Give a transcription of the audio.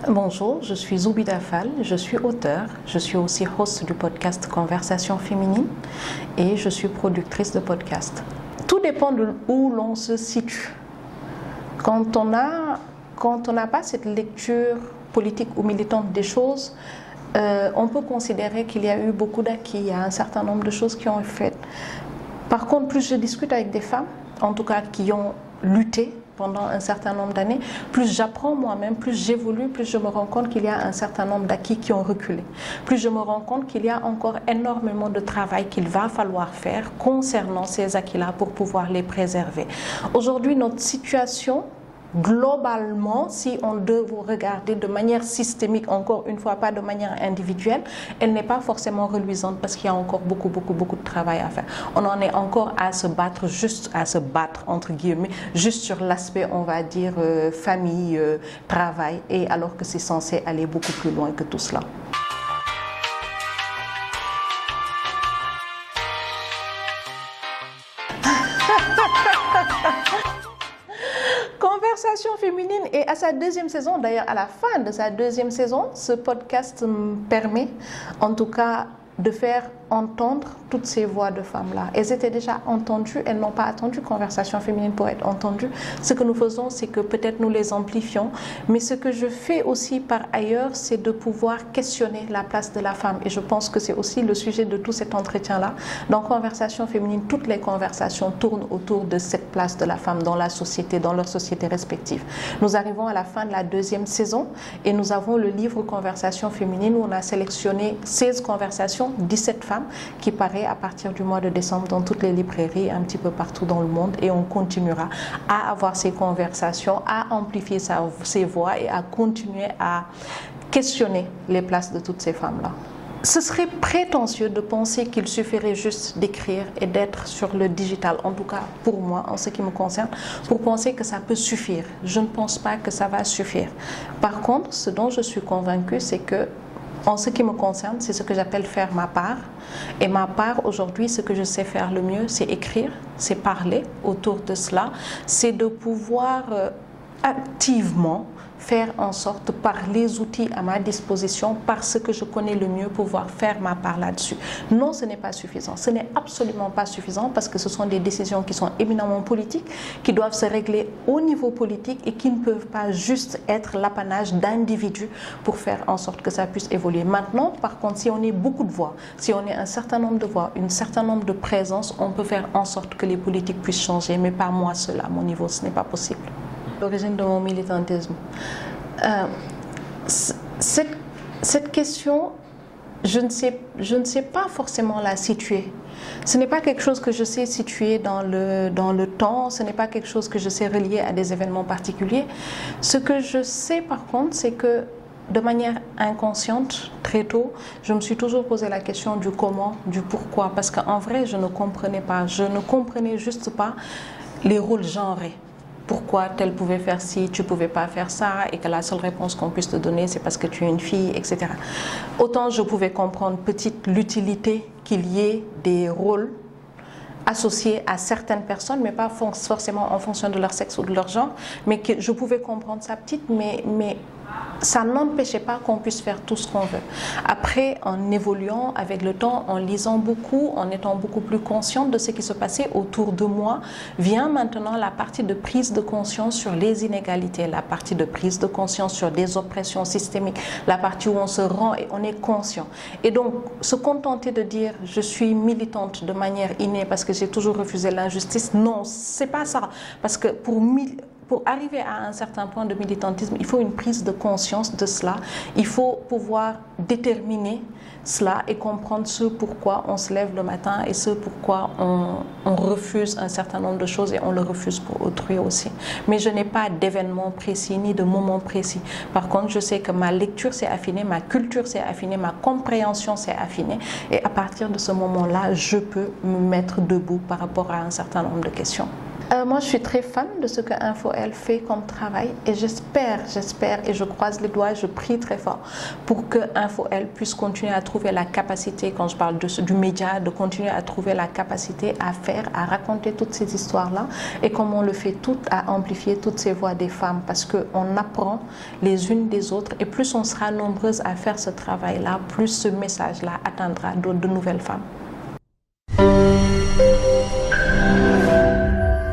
Bonjour, je suis Zoubida Fall, je suis auteure, je suis aussi host du podcast Conversation féminine et je suis productrice de podcast. Tout dépend de où l'on se situe. Quand on n'a pas cette lecture politique ou militante des choses, on peut considérer qu'il y a eu beaucoup d'acquis, il y a un certain nombre de choses qui ont été faites. Par contre, plus je discute avec des femmes, en tout cas qui ont lutté pendant un certain nombre d'années, plus j'apprends moi-même, plus j'évolue, plus je me rends compte qu'il y a un certain nombre d'acquis qui ont reculé. Plus je me rends compte qu'il y a encore énormément de travail qu'il va falloir faire concernant ces acquis-là pour pouvoir les préserver. Aujourd'hui, notre situation, globalement, si on doit regarder de manière systémique, encore une fois, pas de manière individuelle, elle n'est pas forcément reluisante parce qu'il y a encore beaucoup de travail à faire. On en est encore à se battre, entre guillemets, juste sur l'aspect, on va dire, famille, travail, et alors que c'est censé aller beaucoup plus loin que tout cela. Conversation féminine est à sa deuxième saison, d'ailleurs à la fin de sa deuxième saison, ce podcast me permet en tout cas de faire entendre toutes ces voix de femmes-là. Elles étaient déjà entendues, elles n'ont pas attendu Conversation féminine pour être entendues. Ce que nous faisons, c'est que peut-être nous les amplifions, mais ce que je fais aussi par ailleurs, c'est de pouvoir questionner la place de la femme. Et je pense que c'est aussi le sujet de tout cet entretien-là. Dans Conversation féminine, toutes les conversations tournent autour de cette place de la femme dans la société, dans leurs sociétés respectives. Nous arrivons à la fin de la deuxième saison et nous avons le livre Conversation féminine où on a sélectionné 16 conversations, 17 femmes, qui paraît à partir du mois de décembre dans toutes les librairies un petit peu partout dans le monde, et on continuera à avoir ces conversations, à amplifier ces voix et à continuer à questionner les places de toutes ces femmes-là. Ce serait prétentieux de penser qu'il suffirait juste d'écrire et d'être sur le digital, en tout cas pour moi, en ce qui me concerne, pour penser que ça peut suffire. Je ne pense pas que ça va suffire. Par contre, ce dont je suis convaincue, c'est que en ce qui me concerne, c'est ce que j'appelle faire ma part. Et ma part, aujourd'hui, ce que je sais faire le mieux, c'est écrire, c'est parler autour de cela, c'est de pouvoir activement faire en sorte, par les outils à ma disposition, par ce que je connais le mieux, pouvoir faire ma part là-dessus. Non, ce n'est pas suffisant. Ce n'est absolument pas suffisant parce que ce sont des décisions qui sont éminemment politiques, qui doivent se régler au niveau politique et qui ne peuvent pas juste être l'apanage d'individus pour faire en sorte que ça puisse évoluer. Maintenant, par contre, si on est beaucoup de voix, si on est un certain nombre de voix, un certain nombre de présences, on peut faire en sorte que les politiques puissent changer, mais pas moi seul, à mon niveau, ce n'est pas possible. L'origine de mon militantisme. Cette question, je ne sais pas forcément la situer. Ce n'est pas quelque chose que je sais situer dans le temps, ce n'est pas quelque chose que je sais relier à des événements particuliers. Ce que je sais par contre, c'est que de manière inconsciente, très tôt, je me suis toujours posé la question du comment, du pourquoi, parce qu'en vrai, je ne comprenais juste pas les rôles genrés. Pourquoi tel pouvait faire ci, tu ne pouvais pas faire ça, et que la seule réponse qu'on puisse te donner, c'est parce que tu es une fille, etc. Autant je pouvais comprendre petite l'utilité qu'il y ait des rôles associés à certaines personnes, mais pas forcément en fonction de leur sexe ou de leur genre, mais que je pouvais comprendre ça petite, mais ça n'empêchait pas qu'on puisse faire tout ce qu'on veut. Après, en évoluant avec le temps, en lisant beaucoup, en étant beaucoup plus consciente de ce qui se passait autour de moi, vient maintenant la partie de prise de conscience sur les inégalités, la partie de prise de conscience sur des oppressions systémiques, la partie où on se rend et on est conscient. Et donc, se contenter de dire « je suis militante de manière innée parce que j'ai toujours refusé l'injustice », non, c'est pas ça. Parce que pour arriver à un certain point de militantisme, il faut une prise de conscience de cela. Il faut pouvoir déterminer cela et comprendre ce pourquoi on se lève le matin et ce pourquoi on refuse un certain nombre de choses et on le refuse pour autrui aussi. Mais je n'ai pas d'événement précis ni de moment précis. Par contre, je sais que ma lecture s'est affinée, ma culture s'est affinée, ma compréhension s'est affinée et à partir de ce moment-là, je peux me mettre debout par rapport à un certain nombre de questions. Moi, je suis très fan de ce que InfoL fait comme travail et j'espère et je croise les doigts, je prie très fort pour que InfoL puisse continuer à trouver la capacité, quand je parle du média, de continuer à trouver la capacité à raconter toutes ces histoires-là et comme on le fait toutes, à amplifier toutes ces voix des femmes parce qu'on apprend les unes des autres et plus on sera nombreuses à faire ce travail-là, plus ce message-là atteindra de nouvelles femmes.